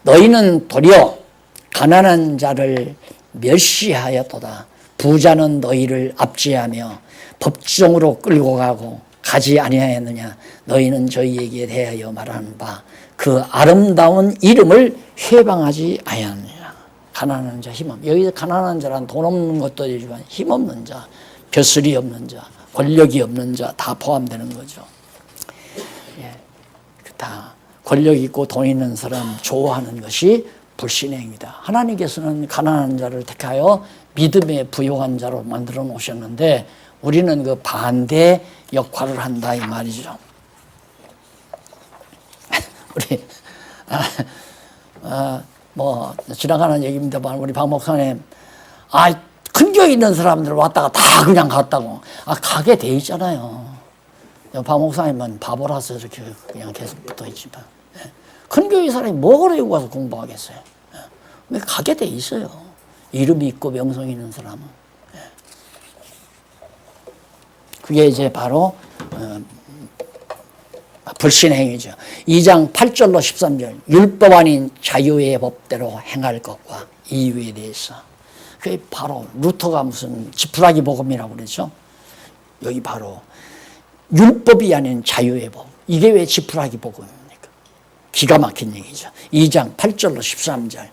Speaker 1: 너희는 도리어 가난한 자를 멸시하였도다. 부자는 너희를 압제하며 법정으로 끌고 가고 가지 아니하였느냐. 너희는 저희에게 대하여 말하는 바 그 아름다운 이름을 회방하지 아니하느냐. 가난한 자, 힘없는 여기 가난한 자란 돈 없는 것도 아니지만 힘없는 자, 벼슬이 없는 자, 권력이 없는 자 다 포함되는 거죠. 예, 다 권력 있고 돈 있는 사람 좋아하는 것이 불신의 행위다. 하나님께서는 가난한 자를 택하여 믿음에 부요한 자로 만들어 놓으셨는데 우리는 그 반대 역할을 한다 이 말이죠. 우리 뭐 지나가는 얘기입니다만 우리 박 목사님 큰 교회 있는 사람들 왔다가 다 그냥 갔다고 가게 돼 있잖아요. 박 목사님은 바보라서 이렇게 그냥 계속 붙어 있지만 큰 교회 사람이 뭐하러 여기 와서 공부하겠어요. 가게 돼 있어요. 이름이 있고 명성이 있는 사람은. 그게 이제 바로 불신의 행위죠. 2장 8절로 13절 율법 아닌 자유의 법대로 행할 것과 이유에 대해서 그게 바로 루터가 무슨 지푸라기 복음이라고 그러죠. 여기 바로 율법이 아닌 자유의 법. 이게 왜 지푸라기 복음입니까? 기가 막힌 얘기죠. 2장 8절로 13절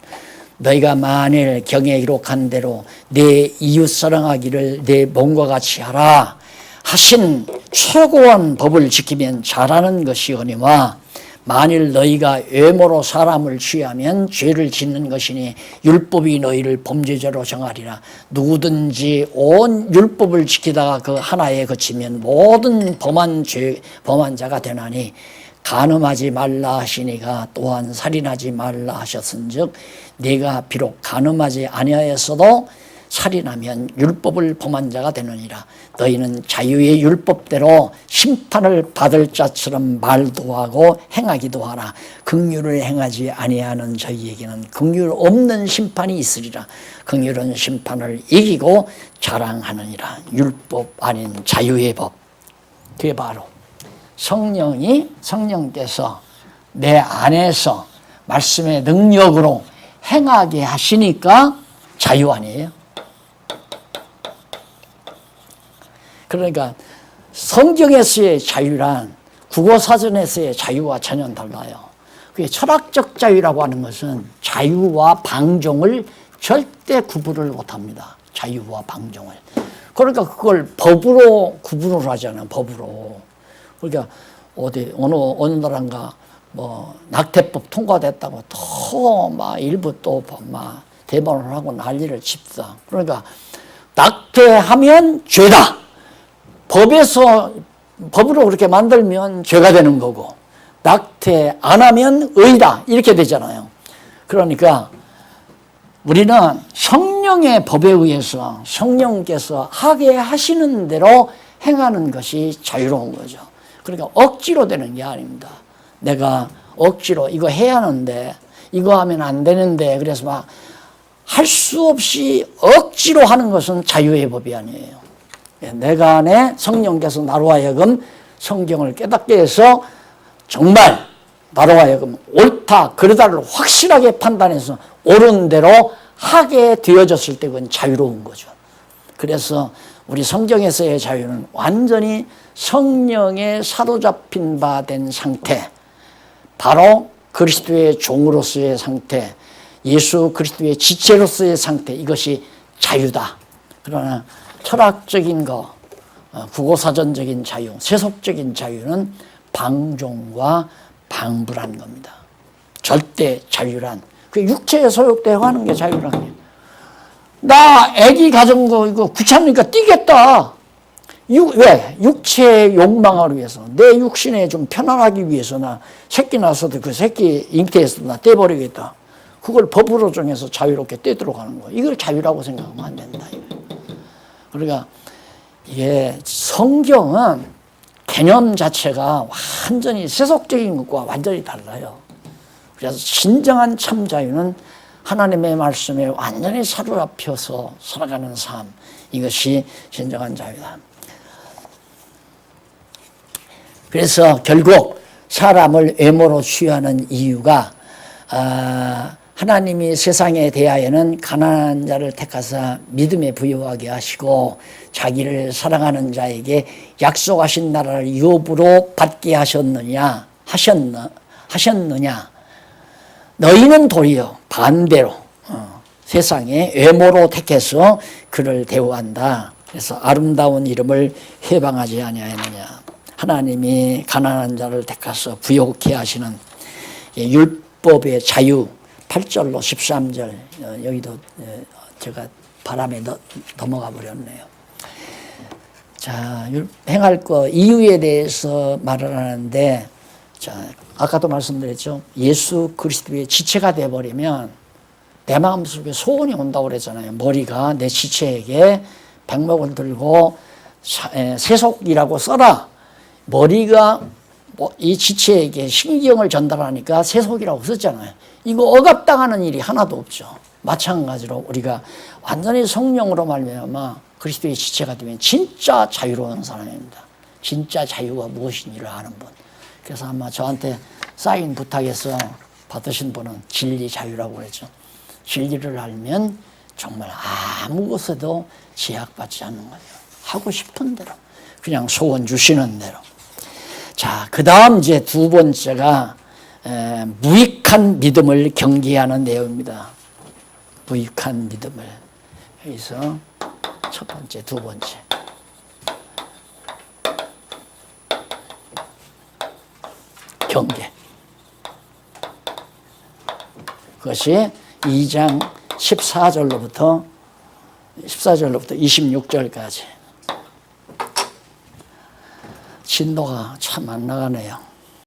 Speaker 1: 너희가 만일 경에 기록한 대로 내 이웃 사랑하기를 내 몸과 같이 하라 하신 최고한 법을 지키면 잘하는 것이오니와 만일 너희가 외모로 사람을 취하면 죄를 짓는 것이니 율법이 너희를 범죄자로 정하리라. 누구든지 온 율법을 지키다가 그 하나에 그치면 모든 범한 자가 되나니 간음하지 말라 하시니가 또한 살인하지 말라 하셨은즉 네가 비록 간음하지 아니하였어도 살인하면 율법을 범한 자가 되느니라. 너희는 자유의 율법대로 심판을 받을 자처럼 말도 하고 행하기도 하라. 긍휼을 행하지 아니하는 저희에게는 긍휼 없는 심판이 있으리라. 긍휼은 심판을 이기고 자랑하느니라. 율법 아닌 자유의 법. 그게 바로 성령께서 내 안에서 말씀의 능력으로 행하게 하시니까 자유 아니에요? 그러니까 성경에서의 자유란 국어사전에서의 자유와 전혀 달라요. 그게 철학적 자유라고 하는 것은 자유와 방종을 절대 구분을 못합니다. 자유와 방종을. 그러니까 그걸 법으로 구분을 하잖아요. 법으로. 그러니까 어느 나라인가 뭐 낙태법 통과됐다고 또 막 일부 또 막 대반을 하고 난리를 칩다. 그러니까 낙태하면 죄다. 법으로 그렇게 만들면 죄가 되는 거고, 낙태 안 하면 의다. 이렇게 되잖아요. 그러니까 우리는 성령의 법에 의해서 성령께서 하게 하시는 대로 행하는 것이 자유로운 거죠. 그러니까 억지로 되는 게 아닙니다. 내가 억지로 이거 해야 하는데, 이거 하면 안 되는데, 그래서 막 할 수 없이 억지로 하는 것은 자유의 법이 아니에요. 내가 안에 성령께서 나로 하여금 성경을 깨닫게 해서 정말 나로 하여금 옳다, 그러다를 확실하게 판단해서 옳은 대로 하게 되어졌을 때 그건 자유로운 거죠. 그래서 우리 성경에서의 자유는 완전히 성령에 사로잡힌 바 된 상태, 바로 그리스도의 종으로서의 상태, 예수 그리스도의 지체로서의 상태, 이것이 자유다. 그러나 철학적인 거, 국어사전적인 자유, 세속적인 자유는 방종과 방불한 겁니다. 절대 자유란, 그 육체에 소욕되고 하는 게 자유란 거예요. 나 애기 가진 거 이거 귀찮으니까 뛰겠다. 왜? 육체의 욕망을 위해서, 내 육신에 좀 편안하기 위해서 나 새끼 낳았어도 그 새끼 잉태해서 나 떼버리겠다. 그걸 법으로 정해서 자유롭게 떼도록 하는 거예요. 이걸 자유라고 생각하면 안 된다. 그러니까 이게 성경은 개념 자체가 완전히 세속적인 것과 완전히 달라요. 그래서 진정한 참 자유는 하나님의 말씀에 완전히 사로잡혀서 살아가는 삶, 이것이 진정한 자유다. 그래서 결국 사람을 외모로 취하는 이유가 하나님이 세상에 대하여는 가난한 자를 택하사 믿음에 부유하게 하시고 자기를 사랑하는 자에게 약속하신 나라를 유업으로 받게 하셨느냐. 너희는 도리어 반대로 세상에 외모로 택해서 그를 대우한다. 그래서 아름다운 이름을 해방하지 아니하였느냐. 하나님이 가난한 자를 택하서 부유케 하시는 율법의 자유, 8절로 13절, 여기도 제가 바람에 넘어가 버렸네요. 자, 행할 거 이유에 대해서 말을 하는데, 자, 아까도 말씀드렸죠. 예수 그리스도의 지체가 되어버리면 내 마음속에 소원이 온다고 그랬잖아요. 머리가 내 지체에게 백목을 들고 세속이라고 써라. 머리가 이 지체에게 신경을 전달하니까 세속이라고 썼잖아요. 이거 억압당하는 일이 하나도 없죠. 마찬가지로 우리가 완전히 성령으로 말미암아 그리스도의 지체가 되면 진짜 자유로운 사람입니다. 진짜 자유가 무엇인지를 아는 분. 그래서 아마 저한테 사인 부탁해서 받으신 분은 진리 자유라고 그랬죠. 진리를 알면 정말 아무 것에도 제약받지 않는 거예요. 하고 싶은 대로, 그냥 소원 주시는 대로. 자, 그 다음 이제 두 번째가 무익한 믿음을 경계하는 내용입니다. 무익한 믿음을. 여기서 첫 번째, 두 번째. 경계. 그것이 2장 14절로부터 26절까지. 진도가 참 안 나가네요.